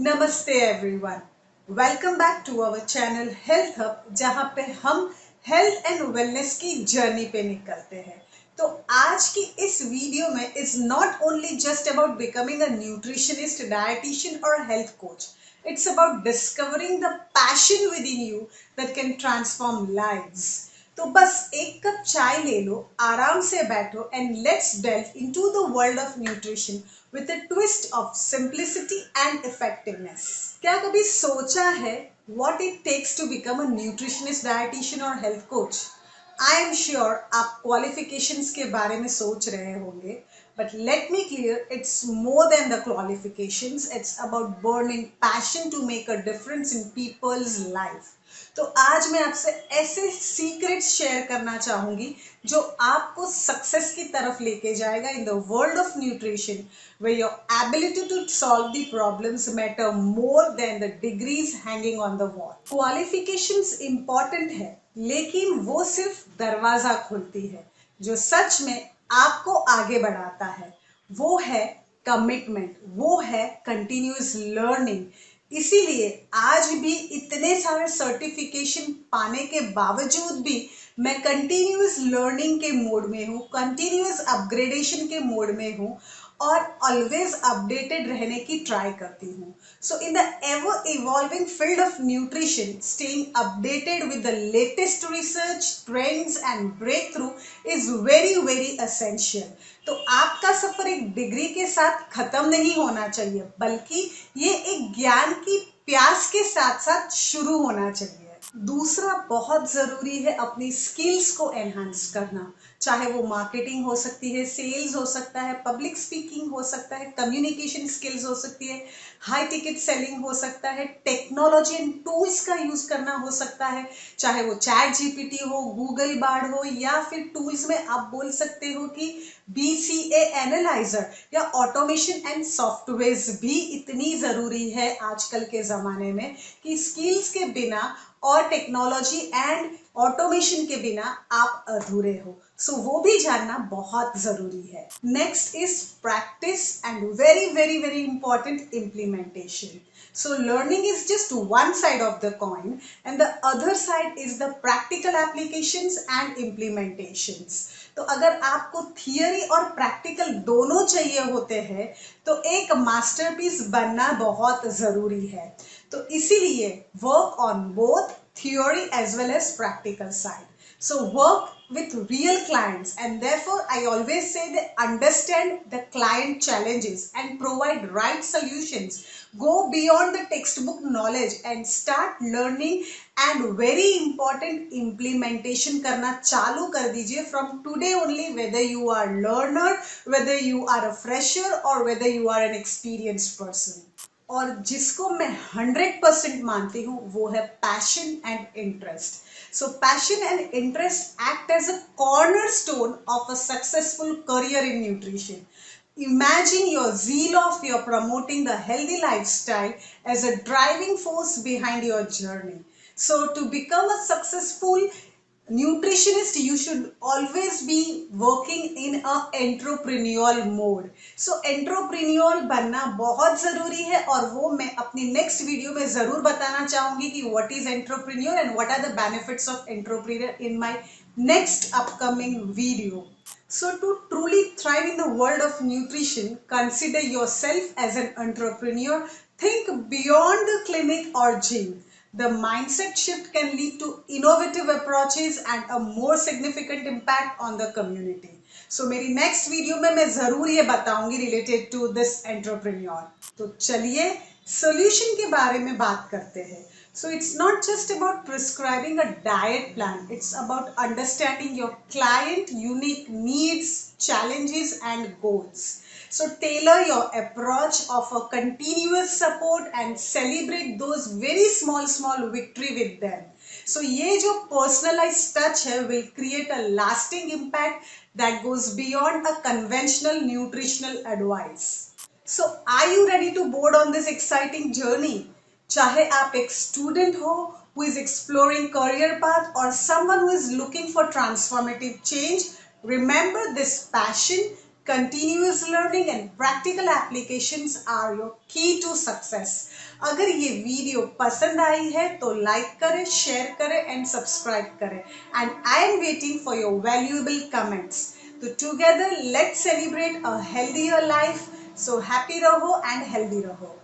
नमस्ते everyone, welcome back to our channel Health Hub, जहां पे हम हेल्थ एंड वेलनेस की जर्नी पे निकलते हैं। तो आज की इस वीडियो में is not only just about becoming a nutritionist, dietitian और health coach. It's about discovering the passion within you that can transform lives. तो बस एक कप चाय ले लो, आराम से बैठो and let's delve into the world of nutrition with a twist of simplicity and effectiveness. क्या कभी सोचा है what it takes to become a nutritionist, dietitian or health coach? I am sure आप qualifications के बारे में सोच रहे होंगे, but let me clear, it's more than the qualifications. It's about burning passion to make a difference in people's life. तो आज मैं आपसे ऐसे सीक्रेट्स शेयर करना चाहूंगी जो आपको सक्सेस की तरफ लेके जाएगा in the world of nutrition, where your ability to solve the problems matter more than the degrees hanging on the wall. Qualifications important है, लेकिन वो सिर्फ दरवाजा खोलती है। जो सच में आपको आगे बढ़ाता है वो है कमिटमेंट, वो है कंटिन्यूस लर्निंग। इसीलिए आज भी इतने सारे सर्टिफिकेशन पाने के बावजूद भी मैं कंटिन्यूस लर्निंग के मोड में हूँ, कंटिन्यूस अपग्रेडेशन के मोड में हूँ और ऑलवेज अपडेटेड रहने की ट्राई करती हूँ। So in the ever evolving field of nutrition, staying updated with the latest research, trends and breakthrough is very very essential. तो आपका सफर एक डिग्री के साथ खत्म नहीं होना चाहिए, बल्कि ये एक ज्ञान की प्यास के साथ साथ शुरू होना चाहिए। दूसरा बहुत जरूरी है अपनी स्किल्स को एनहांस करना, चाहे वो मार्केटिंग हो सकती है, सेल्स हो सकता है, पब्लिक स्पीकिंग हो सकता है, कम्युनिकेशन स्किल्स हो सकती है, हाई टिकट सेलिंग हो सकता है, टेक्नोलॉजी एंड टूल्स का यूज करना हो सकता है, चाहे वो चैट जीपीटी हो, गूगल बार्ड हो, या फिर टूल्स में आप बोल सकते हो कि बीसीए एनालाइजर या ऑटोमेशन एंड सॉफ्टवेयर भी इतनी जरूरी है आजकल के जमाने में कि स्किल्स के बिना और टेक्नोलॉजी एंड ऑटोमेशन के बिना आप अधूरे हो। सो वो भी जानना बहुत जरूरी है। Next is practice and very very very important implementation. So learning is just one side of the coin and the other side is the practical applications and implementations. तो अगर आपको थियरी और प्रैक्टिकल दोनों चाहिए होते हैं तो एक मास्टरपीस बनना बहुत जरूरी है। तो इसीलिए work on both theory as well as practical side. So work with real clients, and therefore I always say they understand the client challenges and provide right solutions. Go beyond the textbook knowledge and start learning, and very important implementation करना चालू कर दीजिए from today only, whether you are learner, whether you are a fresher or whether you are an experienced person. और जिसको मैं 100% मानती हूँ वो है passion and interest. So passion and interest act as a cornerstone of a successful career in nutrition. Imagine your zeal of your promoting the healthy lifestyle as a driving force behind your journey. So to become a successful nutritionist, you should always be working in a entrepreneurial mode. So entrepreneurial बनना बहुत जरूरी है और वो मैं अपनी next video में जरूर बताना चाहूंगी कि what is entrepreneur and what are the benefits of entrepreneur in my next upcoming video. So to truly thrive in the world of nutrition, consider yourself as an entrepreneur. Think beyond the clinic or gym. The mindset shift can lead to innovative approaches and a more significant impact on the community. So मेरी next video में मैं जरूर ये बताऊंगी related to this entrepreneur. तो चलिए solution के बारे में बात करते हैं. So it's not just about prescribing a diet plan. It's about understanding your client unique needs, challenges and goals. So tailor your approach of a continuous support and celebrate those very small victory with them. So ये जो personalized touch है will create a lasting impact that goes beyond a conventional nutritional advice. So are you ready to board on this exciting journey? चाहे आप एक student हो who is exploring career path or someone who is looking for transformative change, remember this passion, Continuous learning and practical applications are your key to success. अगर ये video पसंद आई है तो like करें, शेयर करें एंड सब्सक्राइब करें, and I am waiting for your valuable comments. तो together let's celebrate a healthier life. So happy रहो एंड हेल्दी रहो.